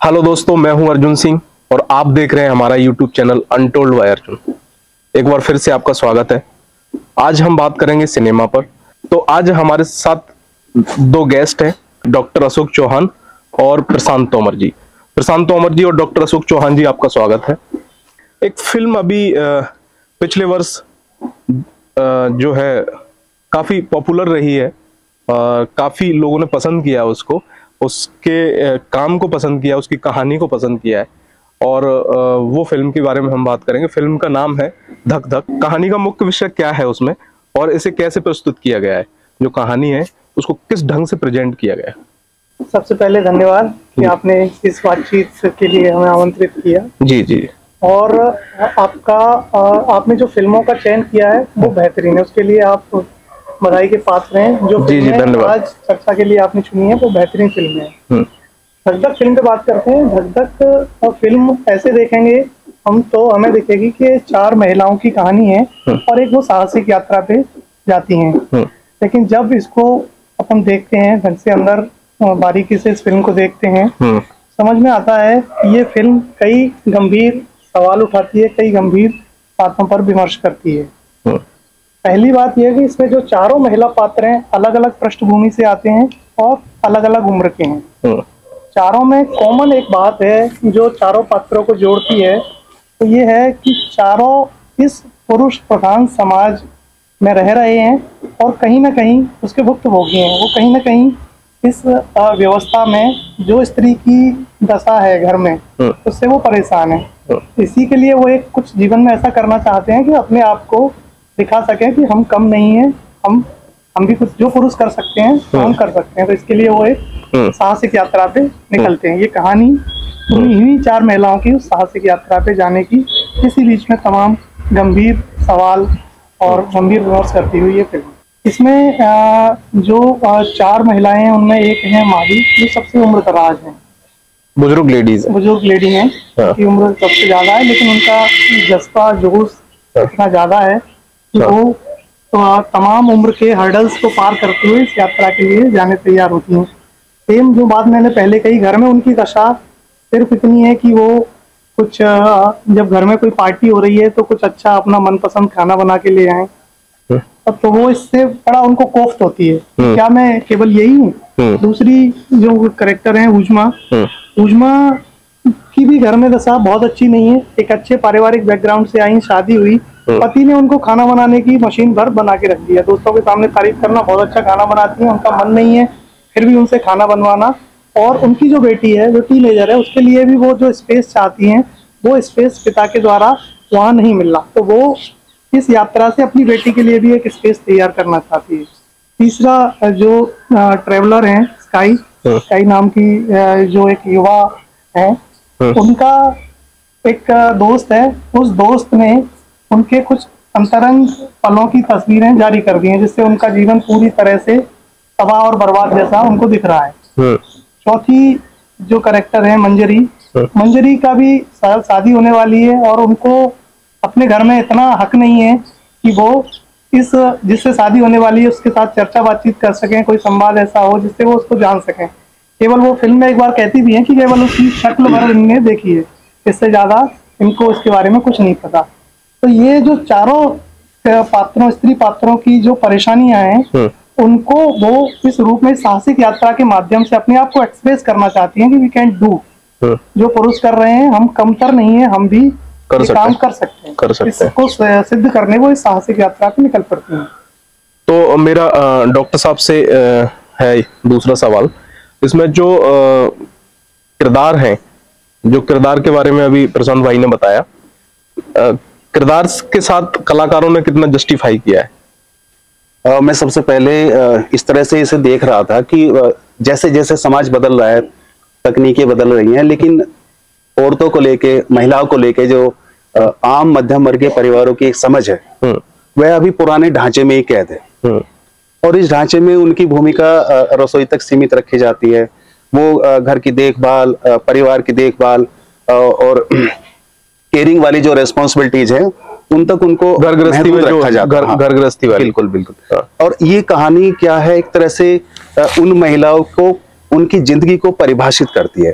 Hello दोस्तों, मैं हूं अर्जुन सिंह और आप देख रहे हैं हमारा YouTube channel untold by Arjun. एक बार फिर से आपका स्वागत है। आज हम बात करेंगे सिनेमा पर। तो आज हमारे साथ दो गेस्ट हैं, डॉक्टर अशोक चौहान और प्रशांत तोमर जी। प्रशांत तोमर जी और डॉक्टर अशोक चौहान जी, आपका स्वागत है। एक फिल्म अभी पिछले वर्ष जो है काफी पॉपुलर रही है, काफी लोगों ने पसंद किया उसको, उसके काम को पसंद किया, उसकी कहानी को पसंद किया है। और वो फिल्म के बारे में हम बात करेंगे। फिल्म का नाम है धक धक। कहानी का मुख्य विषय क्या है उसमें और इसे कैसे प्रस्तुत किया गया है, जो कहानी है उसको किस ढंग से प्रेजेंट किया गया है। सबसे पहले धन्यवाद कि आपने इस बातचीत के लिए हमें आमंत्रित किया। जी जी। और आपने जो फिल्मों का चयन किया है वो बेहतरीन है, उसके लिए आप बधाई के पात्र हैं। जो जी जी, धन्यवाद। आज चर्चा के लिए आपने चुनी है वो बेहतरीन फिल्म है। धक धक फिल्म पे बात करते हैं। धक धक फिल्म ऐसे देखेंगे हम तो हमें दिखेगी कि 4 महिलाओं की कहानी है और एक वो साहसिक यात्रा पे जाती हैं। लेकिन जब इसको अपन देखते हैं ढंग से, अंदर बारीकी से इस फिल्म को देखते हैं, समझ में आता है कि ये फिल्म कई गंभीर सवाल उठाती है, कई गंभीर बातों पर विमर्श करती है। पहली बात यह है कि इसमें जो चारों महिला पात्र हैं अलग अलग पृष्ठभूमि से आते हैं और अलग अलग उम्र के हैं। चारों में कॉमन एक बात है जो चारों पात्रों को जोड़ती है, तो ये है कि चारों इस पुरुष प्रधान समाज में रह रहे हैं और कहीं ना कहीं उसके भुक्तभोगी हैं। वो कहीं ना कहीं इस व्यवस्था में जो स्त्री की दशा है घर में, उससे वो परेशान है। इसी के लिए वो एक कुछ जीवन में ऐसा करना चाहते हैं कि अपने आप को दिखा सकें कि हम कम नहीं हैं, हम भी कुछ जो पुरुष कर सकते हैं तो हम कर सकते हैं। तो इसके लिए वो एक साहसिक यात्रा पे निकलते हैं। ये कहानी इन्हीं 4 महिलाओं की उस साहसिक यात्रा पे जाने की, इसी बीच में तमाम गंभीर सवाल और गंभीर विमर्श करती हुई ये फिल्म। इसमें जो 4 महिलाएं हैं उनमें एक है माही, जो सबसे उम्रदराज है, बुजुर्ग लेडी हैं। उनकी उम्र सबसे ज्यादा है, लेकिन उनका जज्बा जोश इतना ज्यादा है कि वो तमाम उम्र के हर्डल्स को पार करते हुए इस यात्रा के लिए जाने तैयार होती हैं। सेम जो बात मैंने पहले कही, घर में उनकी दशा सिर्फ इतनी है कि वो कुछ जब घर में कोई पार्टी हो रही है तो कुछ अच्छा अपना मनपसंद खाना बना के ले आए, तो वो इससे बड़ा उनको कोफ्त होती है, क्या मैं केवल यही हूँ। दूसरी जो कैरेक्टर है उजमा की भी घर में दशा बहुत अच्छी नहीं है। एक अच्छे पारिवारिक बैकग्राउंड से आई, शादी हुई, पति ने उनको खाना बनाने की मशीन भर बना के रख दिया। दोस्तों के सामने तारीफ करना, बहुत अच्छा खाना बनाती है, उनका मन नहीं है फिर भी उनसे खाना बनवाना। और उनकी जो बेटी है जो टीनेजर है, उसके लिए भी वो जो स्पेस चाहती हैं वो स्पेस पिता के द्वारा वहाँ नहीं मिल रहा, तो वो इस यात्रा से अपनी बेटी के लिए भी एक स्पेस तैयार करना चाहती है। तीसरा जो ट्रेवलर है स्काई नाम की जो एक युवा है, उनका एक दोस्त है। उस दोस्त ने उनके कुछ अंतरंग पलों की तस्वीरें जारी कर दी हैं, जिससे उनका जीवन पूरी तरह से तबाह और बर्बाद जैसा उनको दिख रहा है। चौथी जो कैरेक्टर है मंजरी का भी शादी होने वाली है और उनको अपने घर में इतना हक नहीं है कि वो इस जिससे शादी होने वाली है उसके साथ चर्चा बातचीत कर सकें, कोई संवाद ऐसा हो जिससे वो उसको जान सकें। केवल वो फिल्म में एक बार कहती भी है कि केवल उसकी शक्ल भर इनने देखी है, इससे ज्यादा इनको इसके बारे में कुछ नहीं पता। तो ये जो चारों पात्रों, स्त्री पात्रों की जो परेशानियां हैं, उनको वो इस रूप में साहसिक यात्रा के माध्यम से अपने आप को एक्सप्रेस करना चाहती हैं कि वी कैन डू, जो पुरुष कर रहे हैं हम कमतर नहीं है, हम भी काम कर सकते हैं। इसको सिद्ध करने वो इस साहसिक यात्रा पे निकल पड़ती हैं। तो मेरा डॉक्टर साहब से है दूसरा सवाल। इसमें जो किरदार हैं, जो किरदार के बारे में अभी प्रशांत भाई ने बताया, किरदार के साथ कलाकारों ने कितना जस्टिफाई किया है। मैं सबसे पहले इस तरह से इसे देख रहा था कि जैसे जैसे समाज बदल रहा है, तकनीकें बदल रही हैं, लेकिन औरतों को लेके, महिलाओं को लेके जो आम मध्यम वर्गीय परिवारों की एक समझ है, वह अभी पुराने ढांचे में ही कैद है। और इस ढांचे में उनकी भूमिका रसोई तक सीमित रखी जाती है। वो घर की देखभाल, परिवार की देखभाल और केयरिंग वाली जो रेस्पॉन्सिबिलिटीज है उन तक उनको घर गृहस्थी में रखा जाता है। घर गृहस्थी वाली, बिल्कुल बिल्कुल। और ये कहानी क्या है, एक तरह से उन महिलाओं को, उनकी जिंदगी को परिभाषित करती है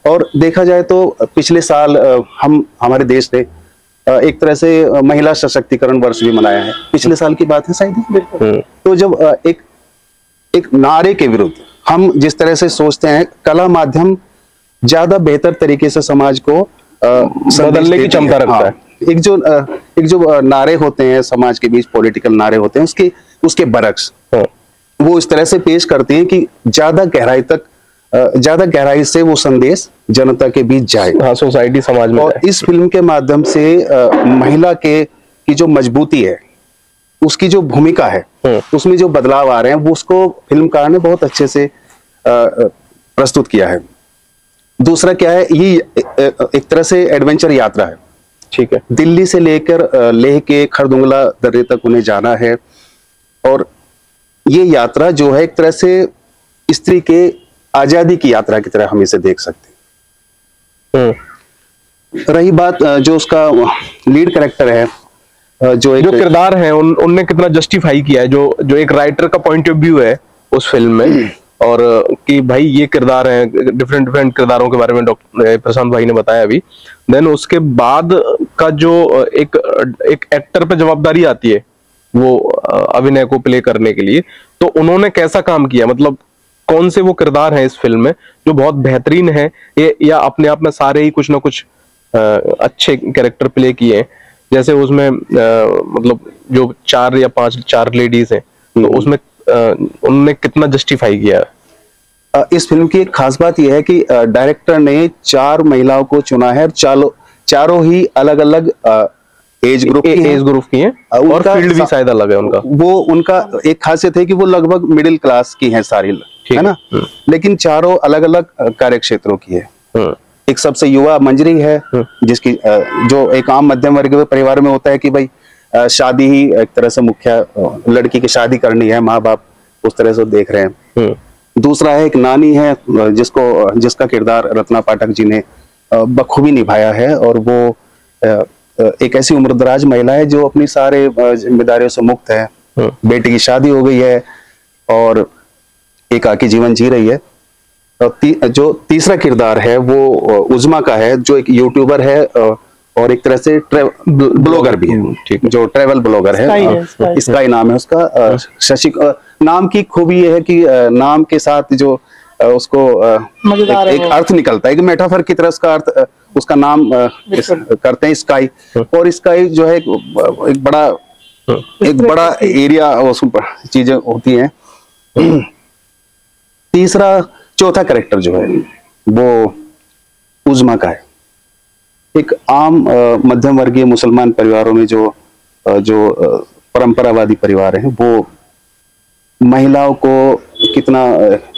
और देखा जाए तो पिछले साल हमारे देश ने एक तरह से महिला सशक्तिकरण वर्ष भी मनाया है, पिछले साल की बात है शायद। तो जब एक नारे के विरुद्ध हम जिस तरह से सोचते हैं, कला माध्यम ज्यादा बेहतर तरीके से समाज को बदलने की क्षमता रखता है। एक जो नारे होते हैं समाज के बीच, पॉलिटिकल नारे होते हैं, उसके बरक्स वो इस तरह से पेश करते हैं कि ज्यादा गहराई से वो संदेश जनता के बीच जाए, हाँ, सोसाइटी समाज में। और इस फिल्म के माध्यम से महिला की जो मजबूती है, उसकी जो भूमिका है, उसमें जो बदलाव आ रहे हैं, वो उसको फिल्मकार ने बहुत अच्छे से प्रस्तुत किया है। दूसरा क्या है, ये एक तरह से एडवेंचर यात्रा है। ठीक है, दिल्ली से लेकर लेह के खरदुंगला दर्रे तक उन्हें जाना है, और ये यात्रा जो है एक तरह से स्त्री के आजादी की यात्रा की तरह हम इसे देख सकते हैं। रही बात जो उसका लीड कैरेक्टर है, जो किरदार है, उनने कितना जस्टिफाई किया है, जो एक राइटर का पॉइंट ऑफ व्यू है उस फिल्म में, और कि भाई ये किरदार है, डिफरेंट किरदारों के बारे में डॉक्टर प्रशांत भाई ने बताया अभी। देन उसके बाद का जो एक एक्टर पे जवाबदारी आती है वो अभिनय को प्ले करने के लिए, तो उन्होंने कैसा काम किया, मतलब कौन से वो किरदार हैं इस फिल्म में जो बहुत बेहतरीन है, या अपने आप में सारे ही कुछ ना कुछ अच्छे कैरेक्टर प्ले किए हैं। जैसे उसमें मतलब जो 4 या 5 लेडीज हैं, तो उसमें उन्होंने कितना जस्टिफाई किया है। इस फिल्म की एक खास बात यह है कि डायरेक्टर ने 4 महिलाओं को चुना है, चारों ही अलग अलग एज ग्रुप की हैं, और फील्ड भी शायद अलग है उनका। वो उनका एक खासियत है कि वो लगभग मिडिल क्लास की हैं सारी, है ना, लेकिन चारों अलग अलग कार्य क्षेत्रों की है। एक सबसे युवा मंजरी है, जिसकी जो एक आम मध्यम वर्ग परिवार में होता है कि भाई शादी ही एक तरह से मुख्य, लड़की की शादी करनी है, माँ बाप उस तरह से देख रहे हैं। दूसरा है एक नानी है, जिसका किरदार रत्ना पाठक जी ने बखूबी निभाया है, और वो एक ऐसी उम्रदराज महिला है जो अपनी सारे जिम्मेदारियों से मुक्त है। बेटी की शादी हो गई है और एकाकी जीवन जी रही है। जो तीसरा किरदार है वो उज़्मा का है, जो एक यूट्यूबर है और एक तरह से ब्लॉगर भी है, ठीक, जो ट्रेवल ब्लॉगर है, स्काई नाम है उसका। शशि नाम की खूबी यह है कि नाम के साथ जो उसको एक अर्थ निकलता है, एक मेटाफर की तरह उसका अर्थ, उसका नाम करते हैं स्काई। और स्काई जो है एक बड़ा एरिया, उसमें चीजें होती हैं। चौथा कैरेक्टर जो है वो उज़्मा का है। एक आम मध्यम वर्गीय मुसलमान परिवारों में जो परंपरावादी परिवार हैं, वो महिलाओं को कितना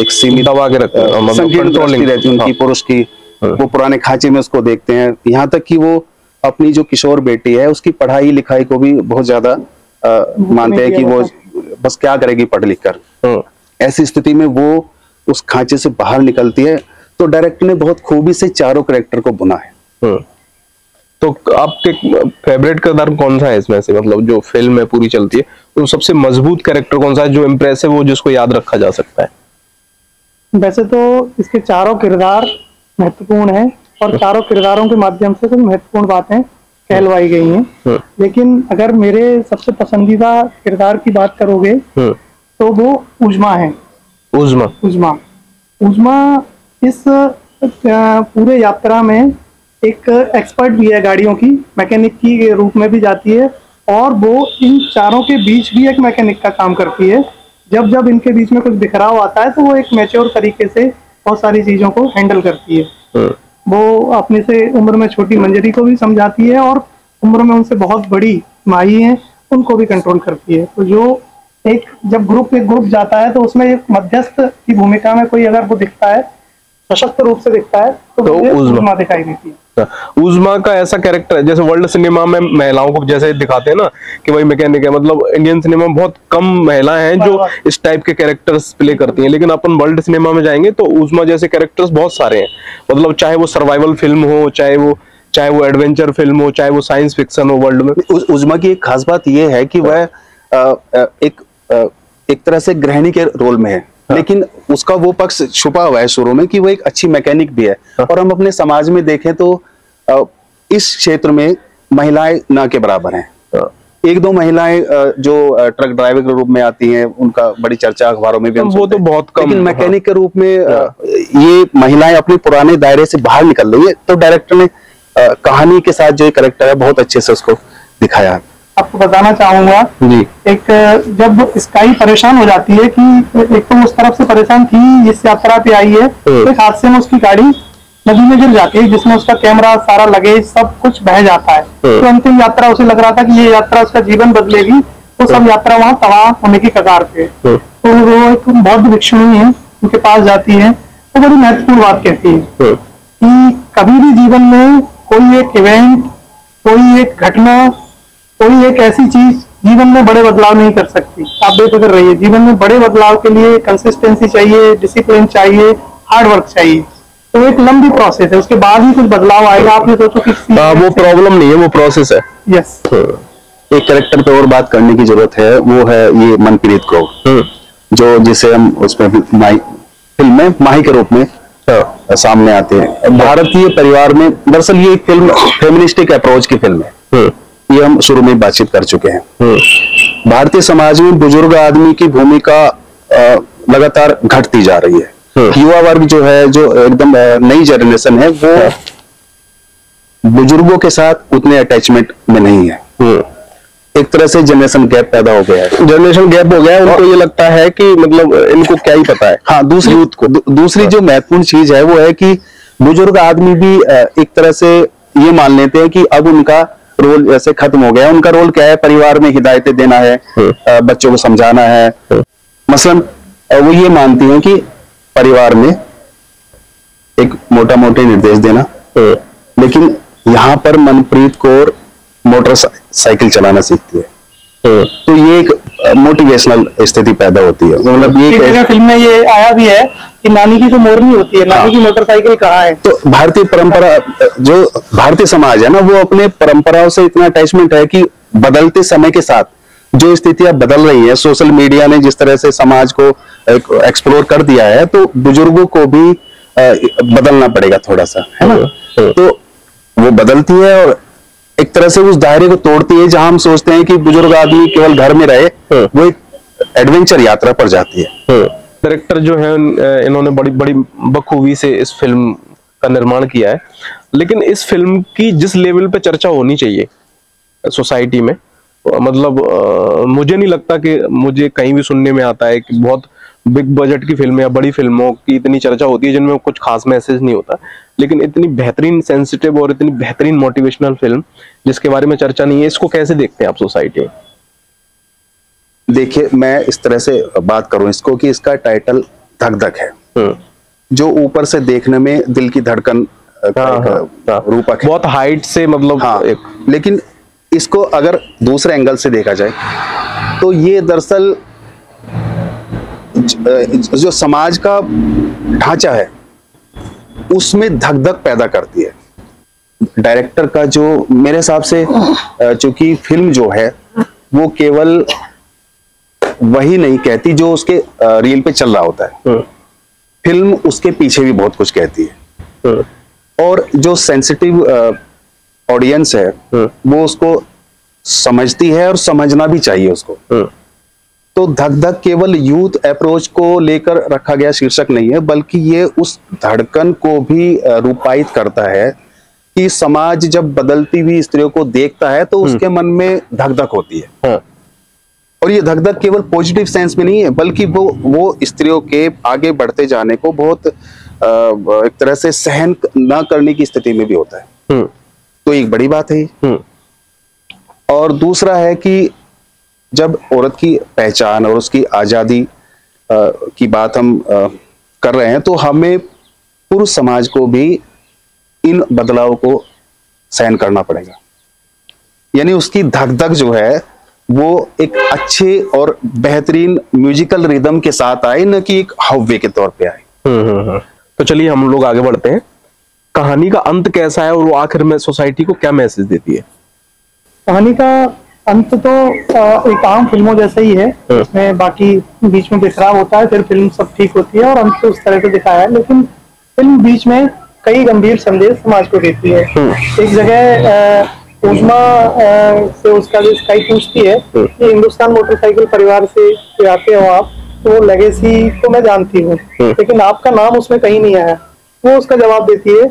एक सीमित दबा के रखते हैं, संकीर्ण दृष्टि रहती है उनकी, पुरुष की, वो पुराने खांचे में उसको देखते हैं। यहाँ तक कि वो अपनी जो किशोर बेटी है उसकी पढ़ाई लिखाई को भी बहुत ज्यादा मानते हैं कि वो बस क्या करेगी पढ़ लिख कर। ऐसी स्थिति में वो उस खांचे से बाहर निकलती है। तो डायरेक्टर ने बहुत खूबी से चारों कैरेक्टर को बुना है। तो आपके फेवरेट किरदार कौन सा है इसमें से, मतलब जो फिल्म में पूरी चलती है तो सबसे मजबूत कैरेक्टर कौन सा है, जो इम्प्रेसिव हो, जिसको याद रखा जा सकता है? वैसे तो इसके चारों किरदार महत्वपूर्ण हैं, और चारों किरदारों के माध्यम से कुछ महत्वपूर्ण बातें कहलवाई गई हैं। लेकिन अगर मेरे सबसे पसंदीदा किरदार की बात करोगे तो वो उज़्मा है। उज़्मा इस पूरे यात्रा में एक एक्सपर्ट भी है, गाड़ियों की मैकेनिक की रूप में भी जाती है, और वो इन चारों के बीच भी एक मैकेनिक का काम करती है। जब इनके बीच में कुछ बिखराव आता है तो वो एक मैच्योर तरीके से बहुत सारी चीजों को हैंडल करती है। वो अपने से उम्र में छोटी मंजरी को भी समझाती है, और उम्र में उनसे बहुत बड़ी माही है उनको भी कंट्रोल करती है। तो जो जब ग्रुप जाता है तो उसमें एक मध्यस्थ की भूमिका में कोई अगर वो दिखता है, सशक्त रूप से दिखता है, तो उज़्मा दिखाई देती है। उज़्मा का ऐसा कैरेक्टर है, जैसे वर्ल्ड सिनेमा में महिलाओं को जैसे दिखाते हैं ना कि भाई मैकेनिक है, मतलब इंडियन सिनेमा में बहुत कम महिलाएं हैं जो इस टाइप के कैरेक्टर्स प्ले करती हैं, लेकिन अपन वर्ल्ड सिनेमा में जाएंगे तो उज़्मा जैसे कैरेक्टर्स बहुत सारे हैं। मतलब चाहे वो सर्वाइवल फिल्म हो, चाहे वो एडवेंचर फिल्म हो, चाहे वो साइंस फिक्शन हो, वर्ल्ड में उज़्मा की एक खास बात यह है कि वह एक तरह से गृहिणी के रोल में है। लेकिन उसका वो पक्ष छुपा हुआ है शुरू में कि वो एक अच्छी मैकेनिक भी है। और हम अपने समाज में देखें तो इस क्षेत्र में महिलाएं ना के बराबर हैं। एक दो महिलाएं जो ट्रक ड्राइवर के रूप में आती हैं, उनका बड़ी चर्चा अखबारों में भी हम वो तो बहुत कम, लेकिन मैकेनिक के रूप में ये महिलाएं अपने पुराने दायरे से बाहर निकल रही है। तो डायरेक्टर ने कहानी के साथ जो कैरेक्टर है बहुत अच्छे से उसको दिखाया। आपको बताना चाहूंगा जी, एक जब स्काई परेशान हो जाती है कि एक तो उस तरफ से परेशान थी, इस यात्रा पे आई है, तो एक हादसे में उसकी गाड़ी नदी में गिर जाती है, जिसमें उसका कैमरा, सारा लगेज, सब कुछ बह जाता है। तो अंतिम यात्रा उसे लग रहा था कि ये यात्रा उसका जीवन बदलेगी, तो सब यात्रा वहां तबाह होने की कगार पे। तो वो एक बौद्ध भिक्षुणी है, उनके पास जाती है, तो बड़ी महत्वपूर्ण बात कहती है कि कभी भी जीवन में कोई एक इवेंट, कोई एक घटना, कोई एक ऐसी चीज जीवन में बड़े बदलाव नहीं कर सकती। आप बेफिक्र रहिए, जीवन में बड़े बदलाव के लिए कंसिस्टेंसी चाहिए, डिसिप्लिन चाहिए, हार्ड वर्क चाहिए। तो एक लंबी प्रोसेस है, उसके बाद ही कुछ बदलाव आएगा। आपने सोचो कि वो प्रॉब्लम नहीं है, वो प्रोसेस है। यस। एक कैरेक्टर पे और बात करने की जरूरत है, वो है ये मनप्रीत कौर, जो जिसे हम उसमें फिल्म में माही के रूप में सामने आते हैं। भारतीय परिवार में दरअसल ये फिल्म फेमिनिस्टिक अप्रोच की फिल्म है, ये हम शुरू में बातचीत कर चुके हैं। भारतीय समाज में बुजुर्ग आदमी की भूमिका लगातार घटती जा रही है। युवा वर्ग जो है, जो एकदम नई जनरेशन है, वो बुजुर्गों के साथ उतने अटैचमेंट में नहीं है। एक तरह से जनरेशन गैप पैदा हो गया है। जनरेशन गैप हो गया है, उनको ये लगता है कि मतलब इनको क्या ही पता है। हाँ, दूसरी जो महत्वपूर्ण चीज है वो है कि बुजुर्ग आदमी भी एक तरह से ये मान लेते हैं कि अब उनका रोल जैसे खत्म हो गया। उनका रोल क्या है? परिवार में हिदायतें देना है, बच्चों को समझाना है। मसलन वो ये मानती हैं कि परिवार में एक मोटा मोटे निर्देश देना, लेकिन यहाँ पर मनप्रीत कौर मोटरसाइकिल चलाना सीखती है। तो ये एक मोटिवेशनल स्थिति पैदा होती है। मतलब ये फिल्म में ये आया भी है कि नानी की तो मोरनी होती है, नानी की मोटरसाइकिल कहाँ है। तो भारतीय परंपरा, जो भारतीय समाज है ना, वो अपने परंपराओं से इतना अटैचमेंट है कि बदलते समय के साथ जो स्थितियां बदल रही है, सोशल मीडिया ने जिस तरह से समाज को एक्सप्लोर कर दिया है, तो बुजुर्गों को भी बदलना पड़ेगा थोड़ा सा, है ना। तो वो बदलती है और एक तरह से उस दायरे को तोड़ती है जहां हम सोचते हैं कि बुजुर्ग आदमी केवल घर में रहे, वो एक एडवेंचर यात्रा पर जाती है। डायरेक्टर जो है इन्होंने बड़ी बड़ी बखूबी से इस फिल्म का निर्माण किया है, लेकिन इस फिल्म की जिस लेवल पे चर्चा होनी चाहिए सोसाइटी में, मतलब मुझे नहीं लगता कि मुझे कहीं भी सुनने में आता है कि बहुत बिग बजट की फिल्म या बड़ी फिल्मों की इतनी चर्चा होती है जिनमें कुछ खास मैसेज नहीं होता, लेकिन इतनी बेहतरीन सेंसिटिव और इतनी बेहतरीन मोटिवेशनल फिल्म जिसके बारे में चर्चा नहीं है, इसको कैसे देखते हैं आप सोसाइटी में? देखिए, मैं इस तरह से बात करूं इसको कि इसका टाइटल धक धक है, जो ऊपर से देखने में दिल की धड़कन रूपक है, बहुत हाइट से, मतलब हाँ, लेकिन इसको अगर दूसरे एंगल से देखा जाए तो ये दरअसल जो समाज का ढांचा है उसमें धक धक पैदा करती है। डायरेक्टर का जो मेरे हिसाब से, चूंकि फिल्म जो है वो केवल वही नहीं कहती जो उसके रील पे चल रहा होता है, फिल्म उसके पीछे भी बहुत कुछ कहती है। और जो सेंसिटिव ऑडियंस है वो उसको समझती है और समझना भी चाहिए उसको। तो धक धक केवल यूथ अप्रोच को लेकर रखा गया शीर्षक नहीं है, बल्कि ये उस धड़कन को भी रूपायित करता है कि समाज जब बदलती हुई स्त्रियों को देखता है तो उसके मन में धक धक होती है। और ये धक धक केवल पॉजिटिव सेंस में नहीं है, बल्कि वो स्त्रियों के आगे बढ़ते जाने को बहुत एक तरह से सहन न करने की स्थिति में भी होता है। तो एक बड़ी बात है। और दूसरा है कि जब औरत की पहचान और उसकी आजादी की बात हम कर रहे हैं, तो हमें पुरुष समाज को भी इन बदलावों को सहन करना पड़ेगा। यानी उसकी धक धक जो है वो एक अच्छे और बेहतरीन म्यूजिकल रिदम के साथ आए, न कि एक हव्वे के तौर पे आए। तो चलिए हम लोग आगे बढ़ते हैं। कहानी का अंत कैसा है और वो आखिर में सोसाइटी को क्या मैसेज देती है? कहानी का अंत तो एक आम फिल्मों जैसा ही है, इसमें बाकी बीच में बिखराव होता है, फिर फिल्म सब ठीक होती है और अंत तो उस तरह से दिखाया है। लेकिन फिल्म बीच में कई गंभीर संदेश समाज को देती है। एक जगह उष्मा से उसका जो स्काई पूछती है कि हिंदुस्तान मोटरसाइकिल परिवार से आते हो आप, तो लेगेसी तो मैं जानती हूँ, लेकिन आपका नाम उसमें कहीं नहीं आया। वो उसका जवाब देती है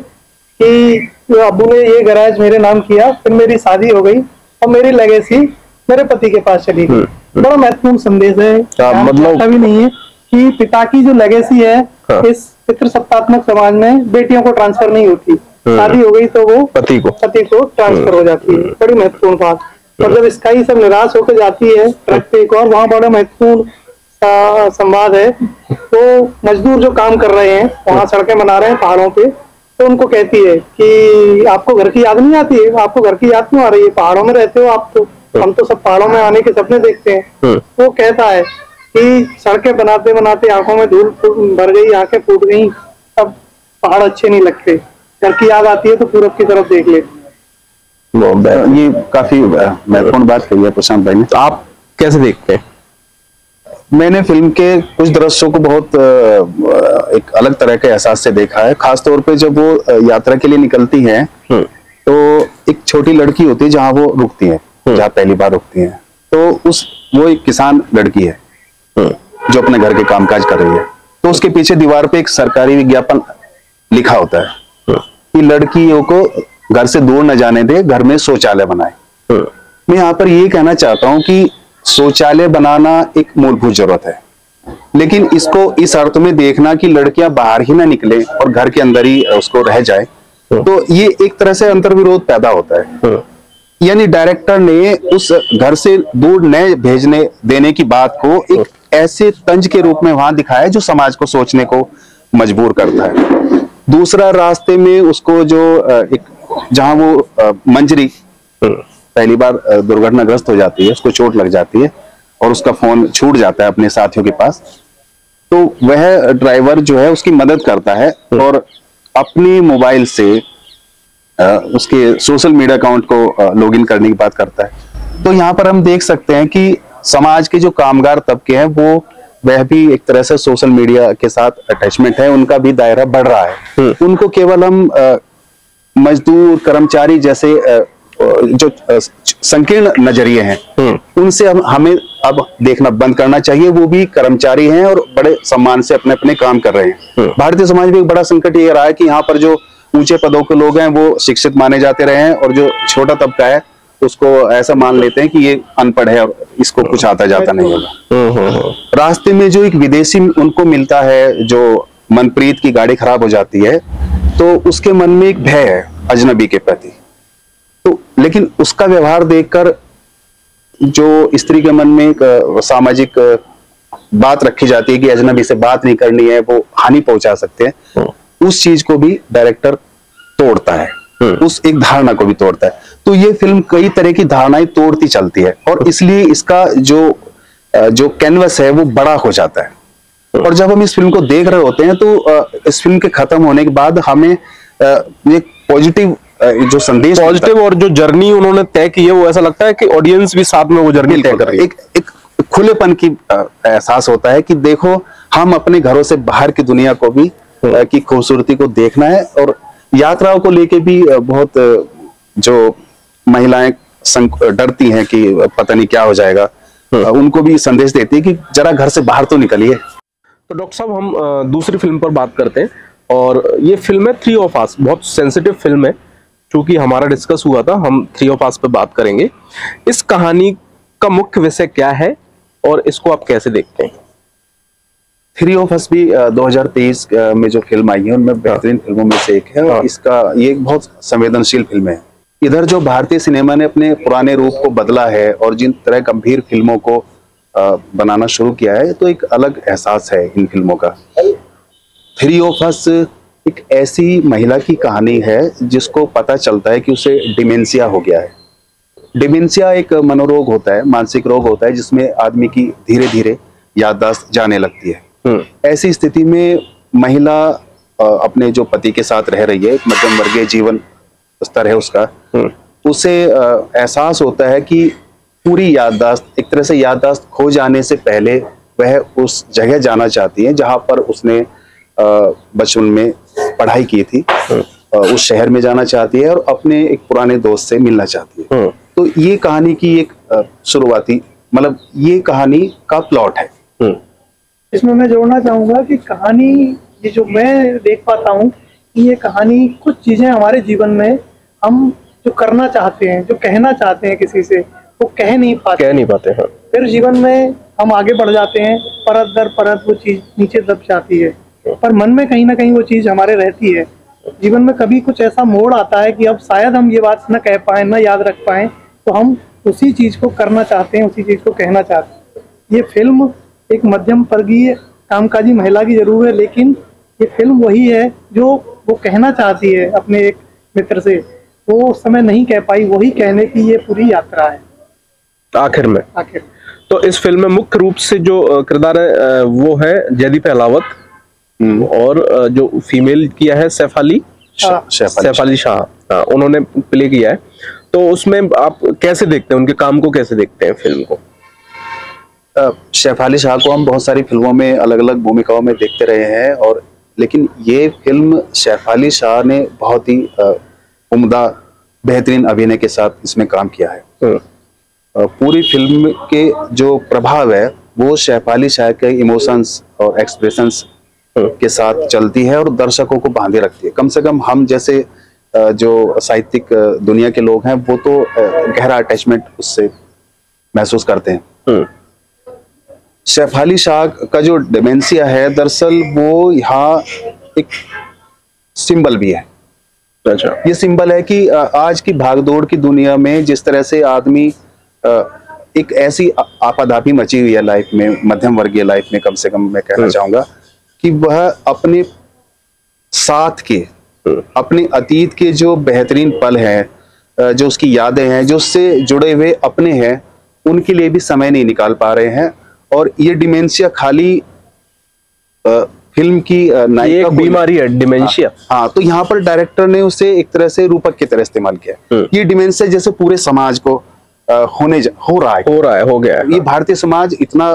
कि अब्बू ने ये गैराज मेरे नाम किया, फिर मेरी शादी हो गई और मेरी लेगेसी मेरे पति के पास चली गई। बड़ा महत्वपूर्ण संदेश है। मतलब भी नहीं है कि पिता की जो लेगेसी है इस पितृसत्तात्मक समाज में बेटियों को ट्रांसफर नहीं होती, शादी हो गई तो वो पति को ट्रांसफर हो जाती है। बड़ी महत्वपूर्ण बात। और जब स्काई सब निराश होकर जाती है ट्रक पे, एक और वहाँ बड़ा महत्वपूर्ण संवाद है। तो मजदूर जो काम कर रहे हैं वहाँ सड़कें बना रहे हैं पहाड़ों पे, तो उनको कहती है कि आपको घर की याद नहीं आती है? आपको घर की याद क्यों आ रही है? पहाड़ों में रहते हो आप, तो हम तो सब पहाड़ों में आने के सपने देखते हैं। वो कहता है कि सड़कें बनाते बनाते आंखों में धूल भर गई, आंखें फूट गई, अब पहाड़ अच्छे नहीं लगते, घर की याद आती है तो पूरब की तरफ देख ले। ये काफी महत्वपूर्ण बात कही है प्रशांत भाई ने। तो आप कैसे देखते हैं? मैंने फिल्म के कुछ दृश्यों को बहुत एक अलग तरह के एहसास से देखा है। खासतौर पे जब वो यात्रा के लिए निकलती हैं, तो एक छोटी लड़की होती है जहाँ वो रुकती है, जहाँ पहली बार रुकती है, तो वो एक किसान लड़की है जो अपने घर के कामकाज कर रही है। तो उसके पीछे दीवार पे एक सरकारी विज्ञापन लिखा होता है कि लड़कियों को घर से दूर न जाने दे, घर में शौचालय बनाए। मैं यहाँ पर ये कहना चाहता हूँ कि शौचालय बनाना एक मूलभूत जरूरत है, लेकिन इसको इस अर्थ में देखना कि लड़कियां बाहर ही ना निकले और घर के अंदर ही उसको रह जाए, तो ये एक तरह से अंतर्विरोध पैदा होता है। यानी डायरेक्टर ने उस घर से दूर न भेजने देने की बात को एक ऐसे तंज के रूप में वहां दिखाया जो समाज को सोचने को मजबूर करता है। दूसरा, रास्ते में उसको जो एक जहां वो मंजरी पहली बार दुर्घटनाग्रस्त हो जाती है, उसको चोट लग जाती है और उसका फोन छूट जाता है अपने साथियों के पास, तो वह ड्राइवर जो है उसकी मदद करता है और अपने मोबाइल से उसके सोशल मीडिया अकाउंट को लॉगिन करने की बात करता है। तो यहाँ पर हम देख सकते हैं कि समाज के जो कामगार तबके हैं वह भी एक तरह से सोशल मीडिया के साथ अटैचमेंट है, उनका भी दायरा बढ़ रहा है। उनको केवल हम मजदूर, कर्मचारी जैसे जो संकीर्ण नजरिए हैं उनसे हमें अब देखना बंद करना चाहिए। वो भी कर्मचारी हैं और बड़े सम्मान से अपने अपने काम कर रहे हैं। भारतीय समाज में एक बड़ा संकट ये रहा है कि यहाँ पर जो ऊंचे पदों के लोग हैं वो शिक्षित माने जाते रहे हैं और जो छोटा तबका है उसको ऐसा मान लेते हैं कि ये अनपढ़ है और इसको कुछ आता जाता नहीं होगा। रास्ते में जो एक विदेशी उनको मिलता है, जो मनप्रीत की गाड़ी खराब हो जाती है, तो उसके मन में एक भय है अजनबी के प्रति। तो लेकिन उसका व्यवहार देखकर जो स्त्री के मन में एक सामाजिक बात रखी जाती है कि अजनबी से बात नहीं करनी है, वो हानि पहुंचा सकते हैं, उस चीज को भी डायरेक्टर तोड़ता है, उस एक धारणा को भी तोड़ता है। तो ये फिल्म कई तरह की धारणाएं तोड़ती चलती है और इसलिए इसका जो कैनवस है वो बड़ा हो जाता है। और जब हम इस फिल्म को देख रहे होते हैं तो इस फिल्म के खत्म होने के बाद हमें एक पॉजिटिव जो संदेश, पॉजिटिव और जो जर्नी उन्होंने तय की है वो ऐसा लगता है कि ऑडियंस भी साथ में वो जर्नी तय कर रही है। एक खुलेपन की एहसास होता है कि देखो हम अपने घरों से बाहर की दुनिया को भी की खूबसूरती को देखना है। और यात्राओं को लेके भी बहुत जो महिलाएं डरती हैं कि पता नहीं क्या हो जाएगा, उनको भी संदेश देती है कि जरा घर से बाहर तो निकलिए। तो डॉक्टर साहब हम दूसरी फिल्म पर बात करते हैं और ये फिल्म है थ्री ऑफ अस। बहुत सेंसिटिव फिल्म है, चूंकि हमारा डिस्कस हुआ था, हम थ्री ऑफ अस पे बात करेंगे। इस कहानी का मुख्य विषय क्या है और इसको आप कैसे देखते हैं? थ्री ऑफ अस भी 2023 में जो फिल्म आई है उनमें बेहतरीन फिल्मों में से एक है और इसका ये एक बहुत संवेदनशील फिल्म है। इधर जो भारतीय सिनेमा ने अपने पुराने रूप को बदला है और जिन तरह गंभीर फिल्मों को बनाना शुरू किया है, तो एक अलग एहसास है इन फिल्मों का। थ्री ऑफ अस एक ऐसी महिला की कहानी है जिसको पता चलता है कि उसे डिमेंशिया हो गया है। डिमेंशिया एक मनोरोग होता है, मानसिक रोग होता है जिसमें आदमी की धीरे धीरे याददाश्त जाने लगती है। ऐसी स्थिति में महिला अपने जो पति के साथ रह रही है, मध्यम वर्गीय जीवन स्तर है उसका, उसे एहसास होता है कि पूरी याददाश्त, एक तरह से याददाश्त खो जाने से पहले वह उस जगह जाना चाहती है जहां पर उसने बचपन में पढ़ाई की थी। उस शहर में जाना चाहती है और अपने एक पुराने दोस्त से मिलना चाहती है। तो ये कहानी की एक शुरुआती, मतलब ये कहानी का प्लॉट है। इसमें मैं जोड़ना चाहूंगा कि कहानी, ये जो मैं देख पाता हूँ, ये कहानी कुछ चीजें हमारे जीवन में हम जो करना चाहते हैं, जो कहना चाहते हैं किसी से, वो कह नहीं पाते हैं। फिर जीवन में हम आगे बढ़ जाते हैं, परत दर परत वो चीज नीचे दब जाती है, पर मन में कहीं ना कहीं वो चीज हमारे रहती है। जीवन में कभी कुछ ऐसा मोड़ आता है कि अब शायद हम ये बात न कह पाए, न याद रख पाए, तो हम उसी चीज को करना चाहते हैं, उसी चीज को कहना चाहते हैं। ये फिल्म एक मध्यम वर्गीय कामकाजी महिला की जरूर है, लेकिन ये फिल्म वही है जो वो कहना चाहती है अपने एक मित्र से, वो उस समय नहीं कह पाई, वही कहने की ये पूरी यात्रा है आखिर में। तो इस फिल्म में मुख्य रूप से जो किरदार है वो है जयदीप अहलावत, और जो फीमेल किया है सैफ अली शाह, उन्होंने प्ले किया है। तो उसमें आप कैसे देखते हैं, उनके काम को कैसे देखते हैं फिल्म को? सैफ अली शाह को हम बहुत सारी फिल्मों में अलग अलग भूमिकाओं में देखते रहे हैं, और लेकिन ये फिल्म सैफ अली शाह ने बहुत ही उम्दा बेहतरीन अभिनय के साथ इसमें काम किया है। पूरी फिल्म के जो प्रभाव है वो सैफ अली शाह के इमोशंस और एक्सप्रेशंस के साथ चलती है और दर्शकों को बांधे रखती है। कम से कम हम जैसे जो साहित्यिक दुनिया के लोग हैं वो तो गहरा अटैचमेंट उससे महसूस करते हैं। सैफ अली शाह का जो डिमेंशिया है, दरअसल वो यहाँ एक सिंबल भी है। अच्छा, ये सिंबल है कि आज की भागदौड़ की दुनिया में जिस तरह से आदमी एक ऐसी आपाधापी मची हुई है लाइफ में, मध्यम वर्गीय लाइफ में, कम से कम मैं कहना चाहूंगा कि वह अपने साथ के, अपने अतीत के जो बेहतरीन पल हैं, जो उसकी यादें हैं, जो उससे जुड़े हुए अपने हैं, उनके लिए भी समय नहीं निकाल पा रहे हैं। और ये डिमेंशिया खाली फिल्म की नायिका बीमारी है, डिमेंशिया। हाँ, तो यहाँ पर डायरेक्टर ने उसे एक तरह से रूपक की तरह इस्तेमाल किया। ये डिमेंशिया जैसे पूरे समाज को हो गया है। ये भारतीय समाज इतना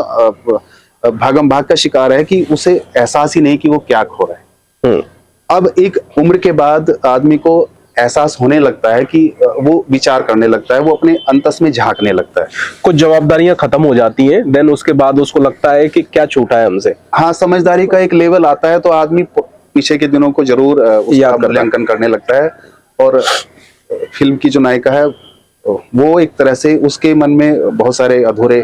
भागम भाग का शिकार है कि उसे एहसास ही नहीं कि वो क्या खो रहा है। अब एक उम्र के बाद आदमी को एहसास होने लगता है कि वो विचार करने लगता है, वो अपने अंतस में झांकने लगता है, कुछ जवाबदारियां खत्म हो जाती हैं, देन उसके बाद उसको लगता है कि क्या छूटा है हमसे। हाँ, समझदारी का एक लेवल आता है तो आदमी पीछे के दिनों को जरूर उसका मूल्यांकन करने लगता है। और फिल्म की जो नायिका है वो एक तरह से उसके मन में बहुत सारे अधूरे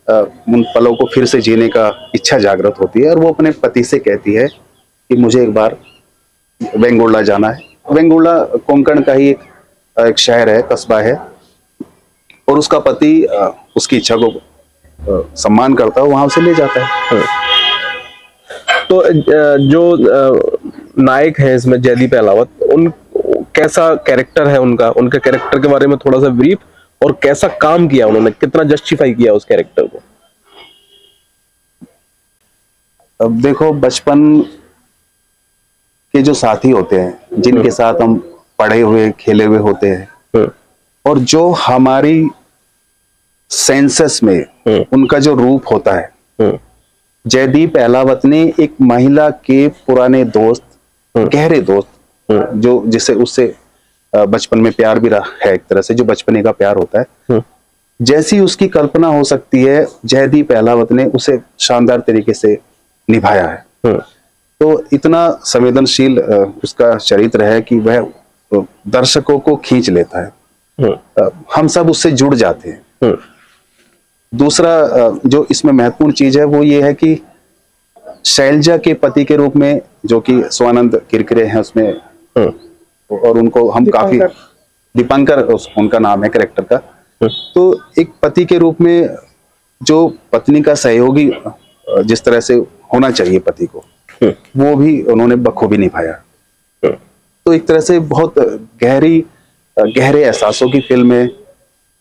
उन पलों को फिर से जीने का इच्छा जागृत होती है, और वो अपने पति से कहती है कि मुझे एक बार वेंगुर्ला जाना है। वेंगुर्ला कोंकण का ही एक शहर है, कस्बा है, और उसका पति उसकी इच्छा को सम्मान करता है, वहां उसे ले जाता है। तो जो नायक है इसमें जयदीप अहलावत, उन कैसा कैरेक्टर है उनका, उनके कैरेक्टर के बारे में थोड़ा सा ब्रीफ, और कैसा काम किया उन्होंने, कितना जस्टिफाई किया उस कैरेक्टर को? अब देखो, बचपन के जो साथी होते हैं, जिनके साथ हम पढ़े हुए खेले हुए होते हैं, और जो हमारी सेंसेस में उनका जो रूप होता है, जयदीप अहलावत ने एक महिला के पुराने दोस्त, गहरे दोस्त, जो जिसे उससे बचपन में प्यार भी रहा है, एक तरह से जो बचपने का प्यार होता है, जैसी उसकी कल्पना हो सकती है, जयदीप अहलावत ने उसे शानदार तरीके से निभाया है। तो इतना संवेदनशील उसका चरित्र है कि वह दर्शकों को खींच लेता है, हम सब उससे जुड़ जाते हैं। दूसरा जो इसमें महत्वपूर्ण चीज है वो ये है कि शैलजा के पति के रूप में, जो कि स्वानंद किरकिरे हैं उसमें, और उनको हम काफी, दीपांकर उनका नाम है कैरेक्टर का, तो एक पति के रूप में जो पत्नी का सहयोगी जिस तरह से होना चाहिए पति को, वो भी उन्होंने बखूबी निभाया। तो एक तरह से बहुत गहरे एहसासों की फिल्म है,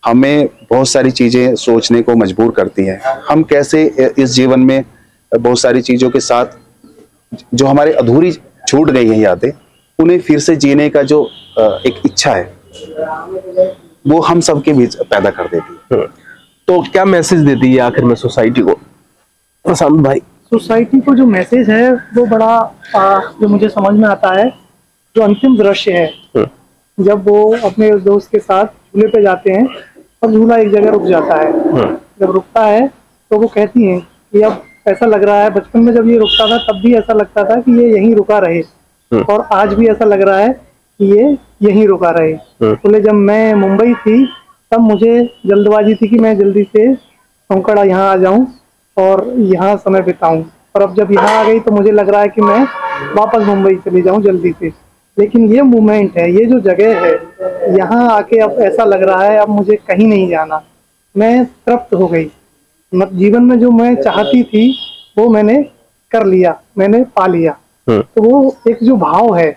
हमें बहुत सारी चीजें सोचने को मजबूर करती हैं। हम कैसे इस जीवन में बहुत सारी चीजों के साथ जो हमारे अधूरी छूट गई हैं यादें, उन्हें फिर से जीने का जो एक इच्छा है, वो हम सबके बीच पैदा कर देती है। तो क्या मैसेज देती है आखिर में सोसाइटी को प्रशांत भाई? सोसाइटी को जो मैसेज है वो बड़ा जो मुझे समझ में आता है, जो अंतिम दृश्य है जब वो अपने उस दोस्त के साथ झूले पे जाते हैं और झूला एक जगह रुक जाता है। जब रुकता है तो वो कहती हैं कि अब ऐसा लग रहा है, बचपन में जब ये रुकता था तब भी ऐसा लगता था कि ये यहीं रुका रहे, और आज भी ऐसा लग रहा है कि ये यहीं रुका रहे। बोले जब मैं मुंबई थी तब मुझे जल्दबाजी थी कि मैं जल्दी से सौंकड़ा यहाँ आ जाऊं और यहाँ समय बिताऊं, और अब जब यहाँ आ गई तो मुझे लग रहा है कि मैं वापस मुंबई चली जाऊं जल्दी से। लेकिन ये मोमेंट है, ये जो जगह है, यहाँ आके अब ऐसा लग रहा है अब मुझे कहीं नहीं जाना, मैं तृप्त हो गई। जीवन में जो मैं चाहती थी वो मैंने कर लिया, मैंने पा लिया। तो वो एक जो भाव है,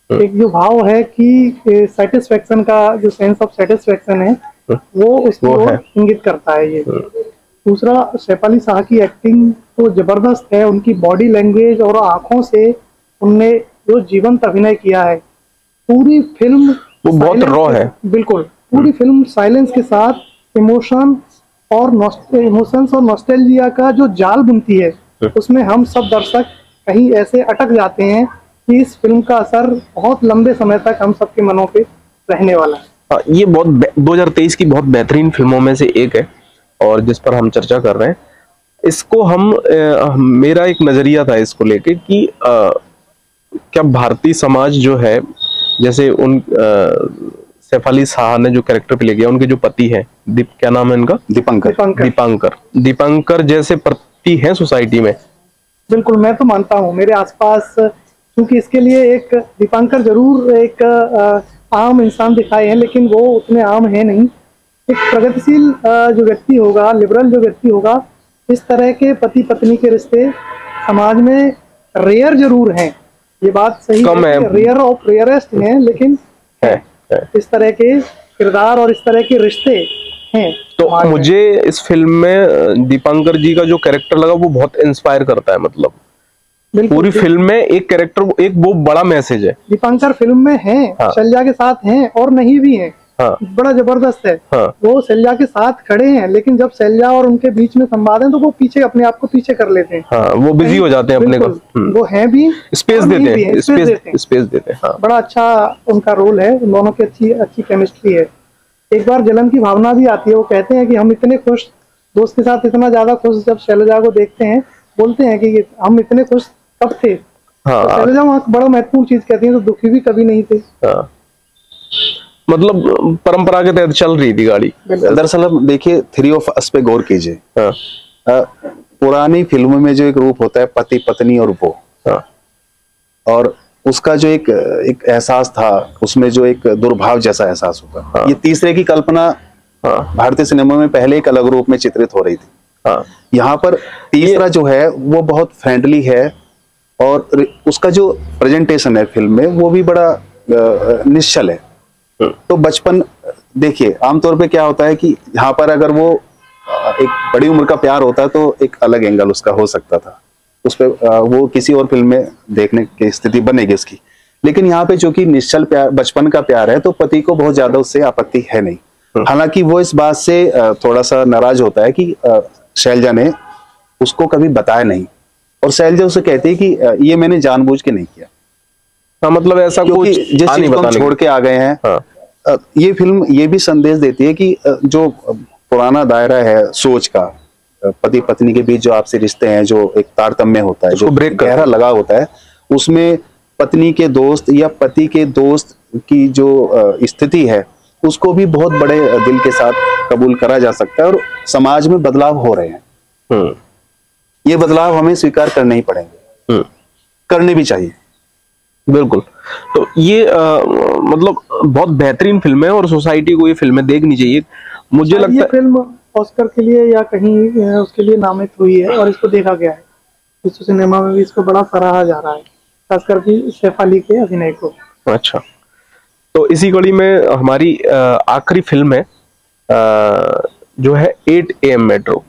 एक जो भाव है कि सेटिस्फेक्शन का जो सेंस ऑफ सेटिस्फेक्शन है वो उसको इंगित करता है ये। दूसरा, शेफाली शाह की एक्टिंग तो जबरदस्त है, उनकी बॉडी लैंग्वेज और आंखों से उनने जो जीवंत अभिनय किया है। पूरी फिल्म वो बहुत रॉ है, बिल्कुल पूरी फिल्म साइलेंस के साथ इमोशंस और नॉस्टैल्जिया का जो जाल बुनती है, उसमें हम सब दर्शक कहीं ऐसे अटक जाते हैं कि इस फिल्म का असर बहुत लंबे समय तक हम सबके मनों पे रहने वाला है। ये बहुत 2023 की बहुत बेहतरीन फिल्मों में से एक है और जिस पर हम चर्चा कर रहे हैं। इसको मेरा एक नजरिया था इसको लेके कि क्या भारतीय समाज जो है, जैसे उन शेफाली शाह ने जो कैरेक्टर प्ले किया, उनके जो पति हैं, क्या नाम है इनका? दीपांकर जैसे पति हैं सोसाइटी में? बिल्कुल, मैं तो मानता हूँ। मेरे आसपास क्योंकि इसके लिए एक दीपांकर जरूर एक आम इंसान दिखाए हैं, लेकिन वो उतने आम है नहीं। एक प्रगतिशील जो व्यक्ति होगा, लिबरल जो व्यक्ति होगा, इस तरह के पति पत्नी के रिश्ते समाज में रेयर जरूर हैं, ये बात सही है, रेयर ऑफ रेयरेस्ट हैं, लेकिन है। इस तरह के किरदार और इस तरह के रिश्ते हैं। तो मुझे इस फिल्म में दीपांकर जी का जो कैरेक्टर लगा वो बहुत इंस्पायर करता है। मतलब पूरी फिल्म में एक कैरेक्टर, एक वो बड़ा मैसेज है। दीपांकर फिल्म में हैं, शैलजा के साथ हैं और नहीं भी हैं, बड़ा जबरदस्त है। वो शैलजा के साथ खड़े हैं, लेकिन जब शैलजा और उनके बीच में संवाद है तो वो पीछे अपने आप को पीछे कर लेते हैं। वो बिजी हो जाते हैं अपने को, वो हैं भी, स्पेस देते हैं, स्पेस देते हैं। बड़ा अच्छा उनका रोल है, उन दोनों की अच्छी केमिस्ट्री है। एक बार जलन की भावना भी आती है। वो कहते हैं कि हम इतने खुश, दोस्त के साथ इतना ज्यादा खुश जब शैलजा को देखते हैं, बोलते हैं कि हम इतने खुश कब थे। शैलजा वहाँ बड़ा महत्वपूर्ण चीज कहती है, तो दुखी भी कभी नहीं थे। मतलब परंपरा के तहत चल रही थी गाड़ी। दरअसल अब देखिए, 3 ऑफ अस पे गौर कीजिए। पुरानी फिल्मों में जो एक रूप होता है पति पत्नी और वो, और उसका जो एक एहसास था, उसमें जो एक दुर्भाव जैसा एहसास होता, ये तीसरे की कल्पना भारतीय सिनेमा में पहले एक अलग रूप में चित्रित हो रही थी। यहाँ पर तीसरा जो है वो बहुत फ्रेंडली है, और उसका जो प्रेजेंटेशन है फिल्म में वो भी बड़ा निश्चल है। तो बचपन देखिए, आमतौर पे क्या होता है कि यहाँ पर अगर वो एक बड़ी उम्र का प्यार होता है तो एक अलग एंगल उसका हो सकता था, उस पे वो किसी और फिल्म में देखने की स्थिति बनेगी उसकी। लेकिन यहाँ पे जो कि निश्चल प्यार, बचपन का प्यार है, तो पति को बहुत ज्यादा उससे आपत्ति है नहीं। हालांकि वो इस बात से थोड़ा सा नाराज होता है कि शैलजा ने उसको कभी बताया नहीं, और शैलजा उसे कहती है कि ये मैंने जानबूझ के नहीं किया। मतलब ऐसा कुछ जिस चीज को हम छोड़ के आ गए हैं। ये फिल्म ये भी संदेश देती है कि जो पुराना दायरा है सोच का, पति पत्नी के बीच जो आपसे रिश्ते हैं, जो एक तारतम्य होता है, जो गहरा लगाव होता है, उसमें पत्नी के दोस्त या पति के दोस्त की जो स्थिति है, उसको भी बहुत बड़े दिल के साथ कबूल करा जा सकता है, और समाज में बदलाव हो रहे हैं। ये बदलाव हमें स्वीकार करने ही पड़ेंगे, करने भी चाहिए। बिल्कुल। तो ये मतलब बहुत बेहतरीन फिल्म है और सोसाइटी को ये फिल्में देखनी चाहिए। मुझे लगता है ये फिल्म ऑस्कर के लिए या कहीं उसके लिए नामित हुई है और इसको देखा गया है। विश्व सिनेमा में भी इसको बड़ा सराहा जा रहा है, खासकर कि शेफाली के अभिनय को। अच्छा, तो इसी कड़ी में हमारी आखिरी फिल्म है जो है 8 AM मेट्रो।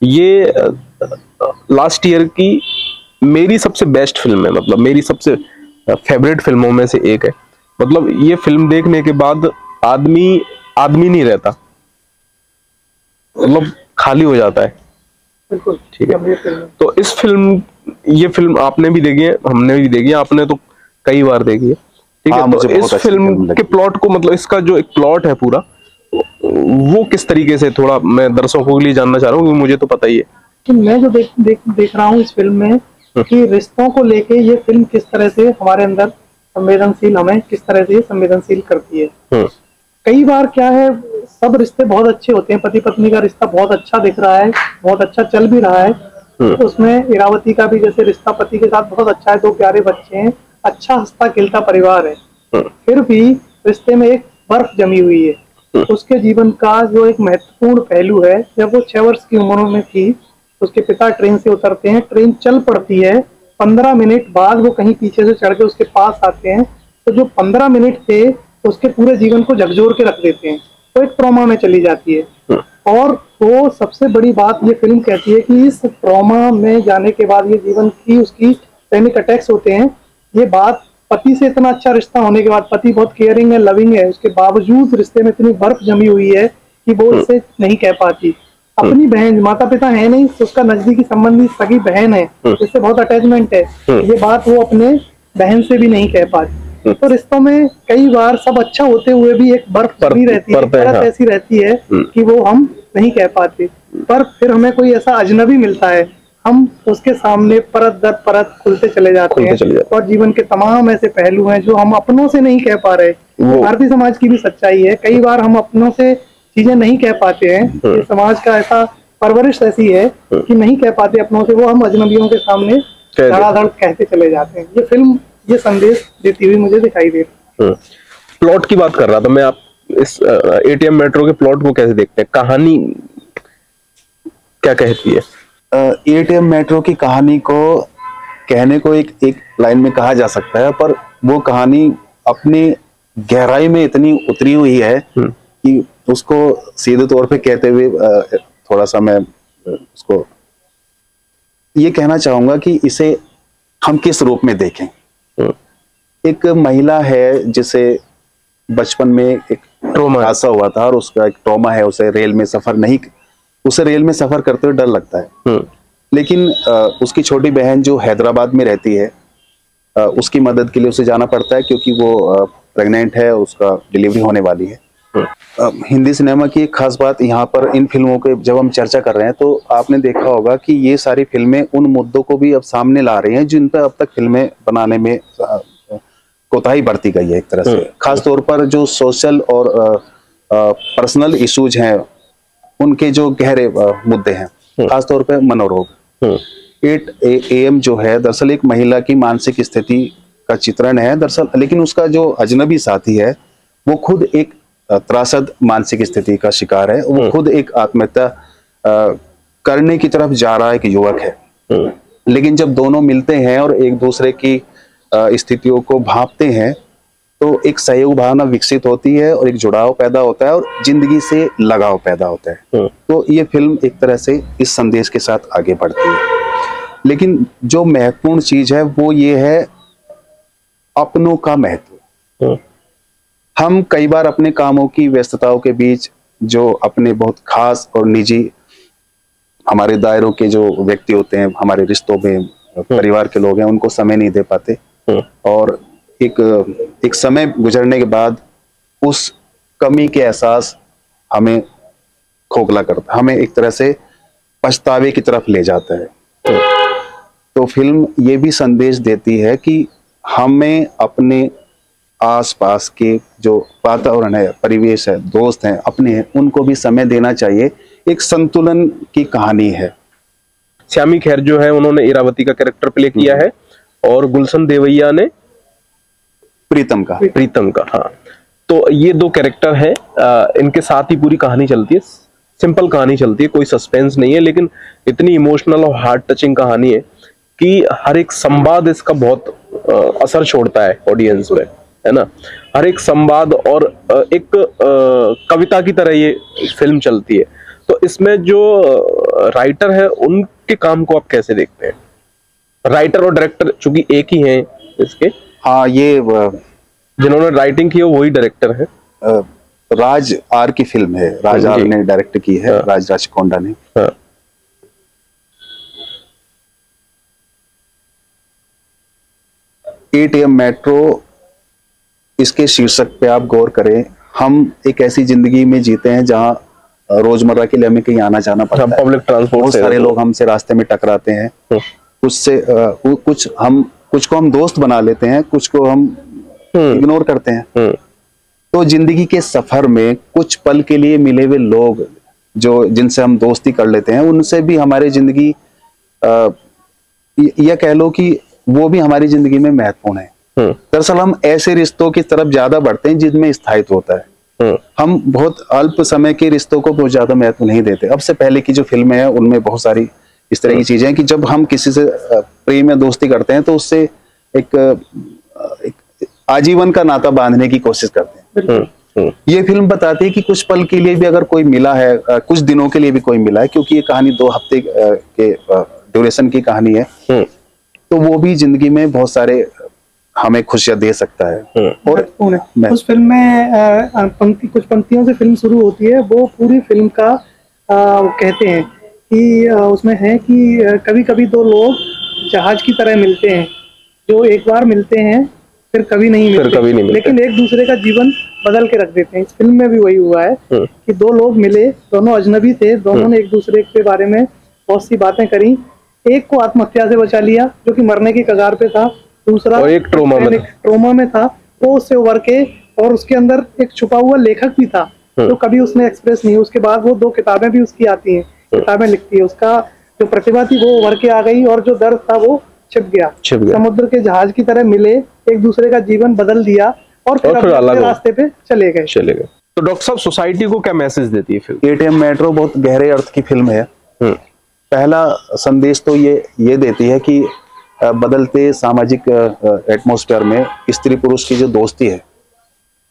ये लास्ट ईयर की मेरी सबसे बेस्ट फिल्म है, मतलब मेरी सबसे फेवरेट फिल्मों में से एक है। मतलब ये फिल्म देखने के बाद आदमी नहीं रहता। मतलब खाली हो जाता है। बिल्कुल ठीक है। गंभीर फिल्म है। तो इस फिल्म, ये फिल्म आपने भी देखी है, हमने भी देखी है, आपने तो कई बार देखी है। ठीक है। हाँ, तो मुझे बहुत इस अच्छी फिल्म फिल्म के लगी। प्लॉट को, मतलब इसका जो एक प्लॉट है पूरा, वो किस तरीके से, थोड़ा मैं दर्शकों के लिए जानना चाह रहा हूँ क्योंकि मुझे तो पता ही है। कि मैं जो देख रहा हूँ इस फिल्म में कि रिश्तों को लेके ये फिल्म किस तरह से हमारे अंदर संवेदनशील, हमें किस तरह से संवेदनशील करती है। कई बार क्या है, सब रिश्ते बहुत अच्छे होते हैं, पति पत्नी का रिश्ता बहुत अच्छा दिख रहा है, बहुत अच्छा चल भी रहा है। तो उसमें इरावती का भी जैसे रिश्ता पति के साथ बहुत अच्छा है, 2 प्यारे बच्चे हैं, अच्छा हंसता खेलता परिवार है। फिर भी रिश्ते में एक बर्फ जमी हुई है। उसके जीवन का जो एक महत्वपूर्ण पहलू है, जब वो 6 वर्ष की उम्र में थी, उसके पिता ट्रेन से उतरते हैं, ट्रेन चल पड़ती है, 15 मिनट बाद वो कहीं पीछे से चढ़ के उसके पास आते हैं, तो जो 15 मिनट थे उसके पूरे जीवन को झकझोर के रख देते हैं, तो एक ट्रॉमा में चली जाती है। और वो सबसे बड़ी बात ये फिल्म कहती है कि इस ट्रॉमा में जाने के बाद ये जीवन की उसकी पैनिक अटैक्स होते हैं। ये बात पति से इतना अच्छा रिश्ता होने के बाद, पति बहुत केयरिंग है, लविंग है, उसके बावजूद रिश्ते में इतनी बर्फ जमी हुई है कि वो इससे नहीं कह पाती। अपनी बहन, माता पिता है नहीं तो उसका नजदीकी संबंधी सगी बहन है जिससे बहुत अटैचमेंट है, ये बात वो अपने बहन से भी नहीं कह पाती। तो रिश्तों में कई बार सब अच्छा होते हुए भी एक बर्फ जमी रहती है, परत ऐसी रहती है कि वो हम नहीं कह पाते। पर फिर हमें कोई ऐसा अजनबी मिलता है, हम उसके सामने परत दर परत खुलते चले जाते हैं, और जीवन के तमाम ऐसे पहलू हैं जो हम अपनों से नहीं कह पा रहे। भारतीय समाज की भी सच्चाई है, कई बार हम अपनों से चीजें नहीं कह पाते हैं। ये समाज का ऐसा परवरिश ऐसी है कि नहीं कह पाते अपनों से, वो हम अजनबियों के सामने धड़ाधड़ कहते चले जाते हैं। ये फिल्म ये संदेश देती हुई मुझे दिखाई दे रही। प्लॉट की बात कर रहा था मैं, आप इस एटीएम मेट्रो के प्लॉट को कैसे देखते हैं, कहानी क्या कहती है? एटीएम मेट्रो की कहानी को कहने को एक लाइन में कहा जा सकता है, पर वो कहानी अपनी गहराई में इतनी उतरी हुई है कि उसको सीधे तौर पे कहते हुए थोड़ा सा मैं उसको ये कहना चाहूंगा कि इसे हम किस रूप में देखें। एक महिला है जिसे बचपन में एक ट्रॉमा हादसा हुआ था और उसका एक ट्रॉमा है, उसे रेल में सफर करते हुए डर लगता है। लेकिन उसकी छोटी बहन जो हैदराबाद में रहती है, उसकी मदद के लिए उसे जाना पड़ता है क्योंकि वो प्रेग्नेंट है, उसका डिलीवरी होने वाली है। हिंदी सिनेमा की एक खास बात यहाँ पर इन फिल्मों के जब हम चर्चा कर रहे हैं तो आपने देखा होगा कि ये सारी फिल्में उन मुद्दों को भी अब सामने ला रही हैं जिन पर अब तक फिल्में बनाने में कोताही बरती गई है एक तरह से। खास तौर पर जो सोशल और पर्सनल इश्यूज हैं, उनके जो गहरे मुद्दे हैं, खास तौर पर मनोरोग। 8 AM जो है दरअसल एक महिला की मानसिक स्थिति का चित्रण है दरअसल, लेकिन उसका जो अजनबी साथी है वो खुद एक त्रासद मानसिक स्थिति का शिकार है, वो खुद एक आत्महत्या करने की तरफ जा रहा एक युवक है। लेकिन जब दोनों मिलते हैं और एक दूसरे की स्थितियों को भांपते हैं तो एक सहयोग भावना विकसित होती है और एक जुड़ाव पैदा होता है और जिंदगी से लगाव पैदा होता है। तो ये फिल्म एक तरह से इस संदेश के साथ आगे बढ़ती है। लेकिन जो महत्वपूर्ण चीज है वो ये है अपनों का महत्व। हम कई बार अपने कामों की व्यस्तताओं के बीच जो अपने बहुत खास और निजी हमारे दायरों के जो व्यक्ति होते हैं, हमारे रिश्तों में परिवार के लोग हैं, उनको समय नहीं दे पाते और एक समय गुजरने के बाद उस कमी के एहसास हमें खोखला करता, हमें एक तरह से पछतावे की तरफ ले जाता है। तो फिल्म ये भी संदेश देती है कि हमें अपने आसपास के जो वातावरण है, परिवेश है, दोस्त हैं, अपने हैं, उनको भी समय देना चाहिए। एक संतुलन की कहानी है। श्यामी खेर जो है उन्होंने इरावती का कैरेक्टर प्ले किया है और गुलशन देवैया ने प्रीतम का। हाँ, तो ये 2 कैरेक्टर हैं, इनके साथ ही पूरी कहानी चलती है। सिंपल कहानी चलती है, कोई सस्पेंस नहीं है, लेकिन इतनी इमोशनल और हार्ट टचिंग कहानी है कि हर एक संवाद इसका बहुत असर छोड़ता है ऑडियंस पे, है ना। हर एक संवाद और एक कविता की तरह ये फिल्म चलती है। तो इसमें जो राइटर है उनके काम को आप कैसे देखते हैं? राइटर और डायरेक्टर चूंकि एक ही हैं इसके। हाँ, ये जिन्होंने राइटिंग की है वही डायरेक्टर है। राज आर की फिल्म है, राज आर ने डायरेक्ट की है, राज राचकोंडा ने। ATM मेट्रो, इसके शीर्षक पे आप गौर करें। हम एक ऐसी जिंदगी में जीते हैं जहां रोजमर्रा के लिए हमें कहीं आना जाना पड़ता है, पब्लिक ट्रांसपोर्ट, बहुत सारे लोग हमसे रास्ते में टकराते हैं, कुछ को हम दोस्त बना लेते हैं, कुछ को हम इग्नोर करते हैं। तो जिंदगी के सफर में कुछ पल के लिए मिले हुए लोग जो जिनसे हम दोस्ती कर लेते हैं, उनसे भी हमारी जिंदगी, यह कह लो कि वो भी हमारी जिंदगी में महत्वपूर्ण है। दरअसल हम ऐसे रिश्तों की तरफ ज्यादा बढ़ते हैं जिनमें स्थायित्व होता है। हम बहुत अल्प समय के रिश्तों को बहुत ज्यादा महत्व नहीं देते। अब से पहले की जो फिल्में हैं उनमें बहुत सारी इस तरह की चीजें हैं कि जब हम किसी से प्रेम या दोस्ती करते हैं तो उससे एक आजीवन का नाता बांधने की कोशिश करते हैं। ये फिल्म बताती है कि कुछ पल के लिए भी अगर कोई मिला है, कुछ दिनों के लिए भी कोई मिला है, क्योंकि ये कहानी 2 हफ्ते के ड्यूरेशन की कहानी है, तो वो भी जिंदगी में बहुत सारे हमें खुशियां दे सकता है। और उस फिल्म में कुछ पंक्तियों से फिल्म शुरू होती है, वो पूरी फिल्म का कहते हैं कि उसमें है कि कभी कभी 2 लोग जहाज की तरह मिलते हैं, जो एक बार मिलते हैं फिर कभी नहीं मिलते, लेकिन एक दूसरे का जीवन बदल के रख देते हैं। इस फिल्म में भी वही हुआ है कि 2 लोग मिले, दोनों अजनबी थे, दोनों ने एक दूसरे के बारे में बहुत सी बातें करी। एक को आत्महत्या से बचा लिया जो कि मरने की कगार पे था, दूसरा और एक ट्रोमा में था, वो उससे उभर के, और उसके अंदर एक छुपा हुआ लेखक भी था जो कभी उसने एक्सप्रेस नहीं। उसके बाद वो 2 किताबें भी उसकी आती हैं, किताबें लिखती है, उसका जो प्रतिभा थी वो उभर के आ गई और जो दर्द था वो छिप गया। समुद्र के जहाज की तरह मिले, एक दूसरे का जीवन बदल दिया और फिर अपने रास्ते पे चले गए। तो डॉक्टर साहब, सोसाइटी को क्या मैसेज देती है फिल्म? ATM मेट्रो बहुत गहरे अर्थ की फिल्म है। पहला संदेश तो ये देती है कि बदलते सामाजिक एटमॉस्फेयर में स्त्री पुरुष की जो दोस्ती है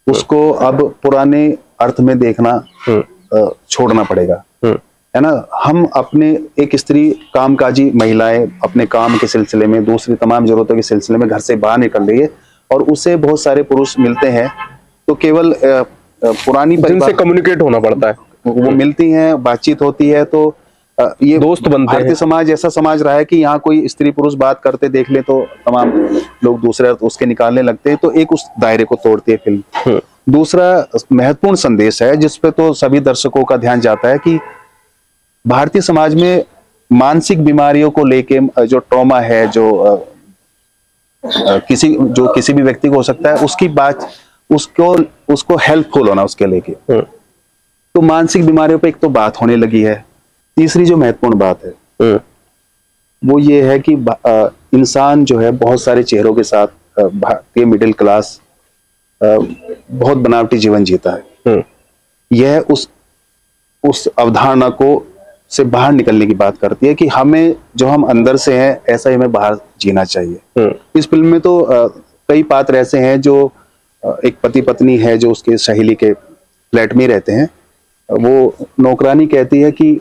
उसको अब पुराने अर्थ में देखना छोड़ना पड़ेगा, है ना। हम अपने एक स्त्री कामकाजी महिलाएं अपने काम के सिलसिले में, दूसरी तमाम जरूरतों के सिलसिले में घर से बाहर निकल रही है और उसे बहुत सारे पुरुष मिलते हैं, तो केवल पुरानी जिनसे कम्युनिकेट होना पड़ता है, वो मिलती हैं, बातचीत होती है, तो ये दोस्त बनते हैं। भारतीय समाज ऐसा समाज रहा है कि यहाँ कोई स्त्री पुरुष बात करते देख ले तो तमाम लोग दूसरे अर्थ उसके निकालने लगते हैं, तो एक उस दायरे को तोड़ती है फिल्म। दूसरा महत्वपूर्ण संदेश है जिसपे तो सभी दर्शकों का ध्यान जाता है कि भारतीय समाज में मानसिक बीमारियों को लेके जो ट्रॉमा है, जो किसी भी व्यक्ति को हो सकता है, उसकी बात उसको हेल्पफुल होना उसके लेके, तो मानसिक बीमारियों पे एक तो बात होने लगी है। तीसरी जो महत्वपूर्ण बात है वो ये है कि इंसान जो है बहुत सारे चेहरों के साथ, भारतीय मिडिल क्लास बहुत बनावटी जीवन जीता है। यह उस अवधारणा को से बाहर निकलने की बात करती है कि हमें, जो हम अंदर से हैं, ऐसा ही हमें बाहर जीना चाहिए। इस फिल्म में तो कई पात्र ऐसे हैं जो एक पति पत्नी है जो उसके सहेली के फ्लैट में रहते हैं। वो नौकरानी कहती है कि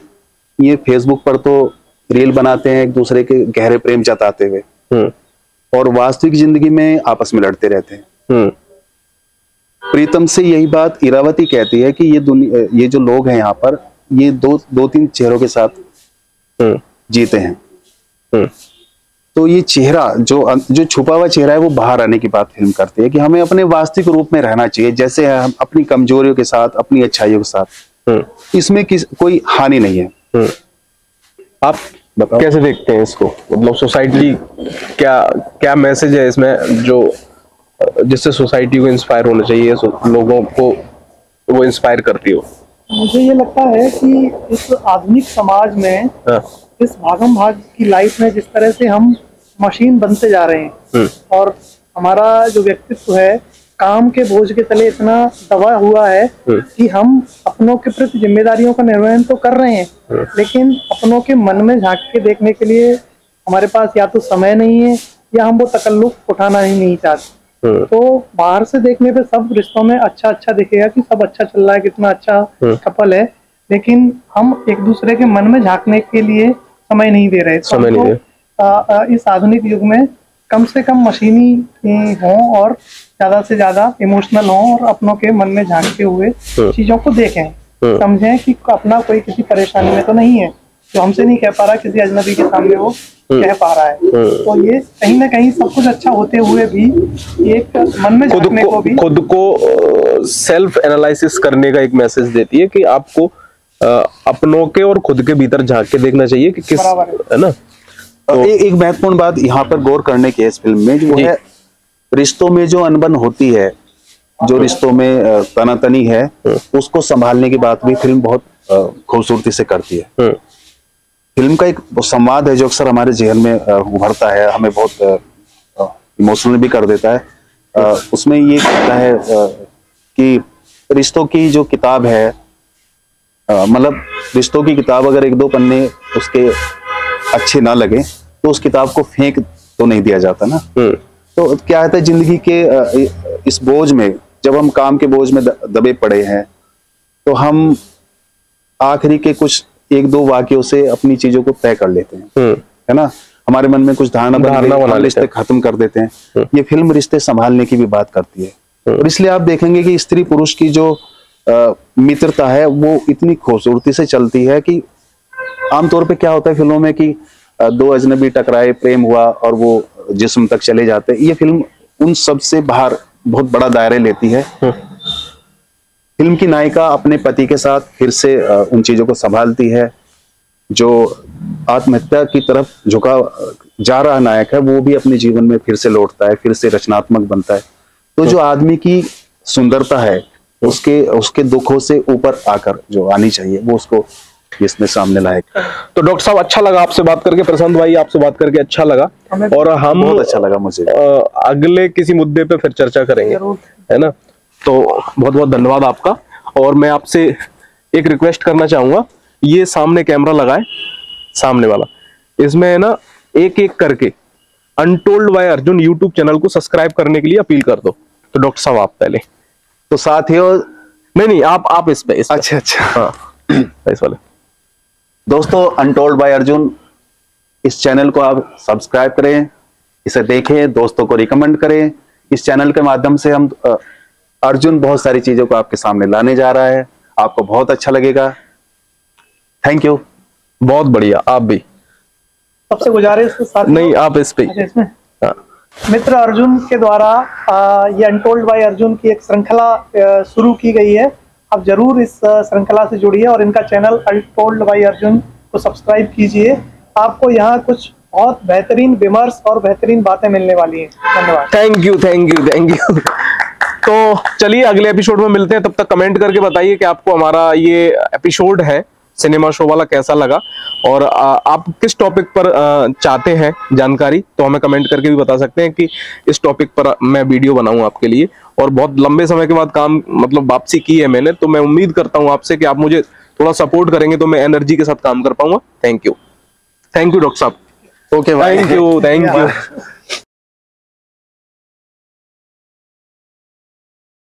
ये फेसबुक पर तो रील बनाते हैं एक दूसरे के गहरे प्रेम जताते हुए, और वास्तविक जिंदगी में आपस में लड़ते रहते हैं। प्रीतम से यही बात इरावती कहती है कि ये जो लोग हैं यहाँ पर, ये दो तीन चेहरों के साथ जीते हैं। तो ये चेहरा जो छुपा हुआ चेहरा है वो बाहर आने की बात फिल्म करती है कि हमें अपने वास्तविक रूप में रहना चाहिए, जैसे हम अपनी कमजोरियों के साथ, अपनी अच्छाइयों के साथ। इसमें कोई हानि नहीं है। आप कैसे देखते हैं इसको? मतलब सोसाइटी क्या मैसेज है इसमें जो जिससे सोसाइटी को इंस्पायर होना चाहिए, लोगों को वो इंस्पायर करती हो? मुझे ये लगता है कि इस आधुनिक समाज में, इस भागम भाग की लाइफ में, जिस तरह से हम मशीन बनते जा रहे हैं और हमारा जो व्यक्तित्व है काम के बोझ के तले इतना दबा हुआ है कि हम अपनों के प्रति जिम्मेदारियों का निर्वहन तो कर रहे हैं, लेकिन अपनों के मन में झांक के देखने के लिए हमारे पास या तो समय नहीं है या हम वो तकल्लुफ उठाना ही नहीं चाहते। तो बाहर से देखने पे सब रिश्तों में अच्छा दिखेगा कि सब अच्छा चल रहा है, कितना अच्छा कपल है, लेकिन हम एक दूसरे के मन में झांकने के लिए समय नहीं दे रहे। इस आधुनिक युग में कम से कम मशीनी हों और ज्यादा से ज्यादा इमोशनल हों और अपनों के मन में झांकते हुए चीजों को देखें, समझें कि अपना कोई किसी परेशानी में तो नहीं है, जो हमसे नहीं कह पा रहा किसी अजनबी के सामने वो कह पा रहा है। तो ये कहीं ना कहीं सब कुछ अच्छा होते हुए भी एक मन में झांकने को भी, खुद को सेल्फ एनालिसिस करने का एक मैसेज देती है कि आपको अपनों के और खुद के भीतर झांक के देखना चाहिए कि किस, है ना। तो एक महत्वपूर्ण बात यहाँ पर गौर करने की है इस फिल्म में, जो है रिश्तों में जो अनबन होती है, जो रिश्तों में तनातनी है, उसको संभालने की बात भी फिल्म बहुत खूबसूरती से करती है। फिल्म का एक संवाद है जो अक्सर हमारे जहन में उभरता है, हमें बहुत इमोशनल भी कर देता है। उसमें ये कहता है कि रिश्तों की जो किताब है, मतलब रिश्तों की किताब अगर एक दो पन्ने उसके अच्छे ना लगे तो उस किताब को फेंक तो नहीं दिया जाता ना। तो क्या है, जिंदगी के इस बोझ में, जब हम काम के बोझ में दबे पड़े हैं, तो हम आखिरी के कुछ एक दो वाक्यों से अपनी चीजों को तय कर लेते हैं, है ना। हमारे मन में कुछ धारणा बना रिश्ते खत्म कर देते हैं। ये फिल्म रिश्ते संभालने की भी बात करती है, और इसलिए आप देखेंगे कि स्त्री पुरुष की जो मित्रता है वो इतनी खूबसूरती से चलती है कि आमतौर पे क्या होता है फिल्मों में कि दो अजनबी टकराए, प्रेम हुआ और वो जिस्म तक चले जाते हैं। ये फिल्म उन सब से बाहर बहुत बड़ा दायरा लेती है। फिल्म की नायिका अपने पति के साथ फिर से उन चीजों को संभालती है। जो आत्महत्या की तरफ झुका जा रहा नायक है वो भी अपने जीवन में फिर से लौटता है, फिर से रचनात्मक बनता है। तो जो आदमी की सुंदरता है उसके दुखों से ऊपर आकर जो आनी चाहिए वो उसको इसमें सामने लायक। तो डॉक्टर साहब, अच्छा लगा आपसे बात करके, प्रशांत भाई आपसे बात करके अच्छा लगा, और हम बहुत अच्छा लगा मुझे। अगले किसी मुद्दे पे फिर चर्चा करेंगे, है ना। तो बहुत बहुत धन्यवाद आपका। और मैं आपसे एक रिक्वेस्ट करना चाहूंगा, ये सामने कैमरा लगाए, सामने वाला, इसमें है ना एक एक करके untold by Arjun YouTube channel को सब्सक्राइब करने के लिए अपील कर दो। तो डॉक्टर साहब आप पहले, तो साथियों, नहीं आप इस पे अच्छा हाँ इस वाले। दोस्तों, अनटोल्ड बाय अर्जुन, इस चैनल को आप सब्सक्राइब करें, इसे देखें, दोस्तों को रिकमेंड करें। इस चैनल के माध्यम से हम अर्जुन बहुत सारी चीजों को आपके सामने लाने जा रहा है, आपको बहुत अच्छा लगेगा। Thank you. बहुत बढ़िया। आप भी सबसे गुजारिश नहीं, आप इस पे। इसमें मित्र अर्जुन के द्वारा ये अनटोल्ड बाय अर्जुन की एक श्रृंखला शुरू की गई है। आप जरूर इस श्रृंखला से जुड़िए और इनका चैनल अनटोल्ड बाय अर्जुन को सब्सक्राइब कीजिए। आपको यहाँ कुछ बहुत बेहतरीन विमर्श और बेहतरीन बातें मिलने वाली हैं। धन्यवाद। Thank you thank you thank you. तो चलिए अगले एपिसोड में मिलते हैं, तब तक कमेंट करके बताइए कि आपको हमारा ये एपिसोड है सिनेमा शो वाला कैसा लगा, और आप किस टॉपिक पर चाहते हैं जानकारी, तो हमें कमेंट करके भी बता सकते हैं कि इस टॉपिक पर मैं वीडियो बनाऊं आपके लिए। और बहुत लंबे समय के बाद काम मतलब वापसी की है मैंने, तो मैं उम्मीद करता हूं आपसे कि आप मुझे थोड़ा सपोर्ट करेंगे तो मैं एनर्जी के साथ काम कर पाऊंगा। थैंक यू डॉक्टर साहब। Okay, thank you.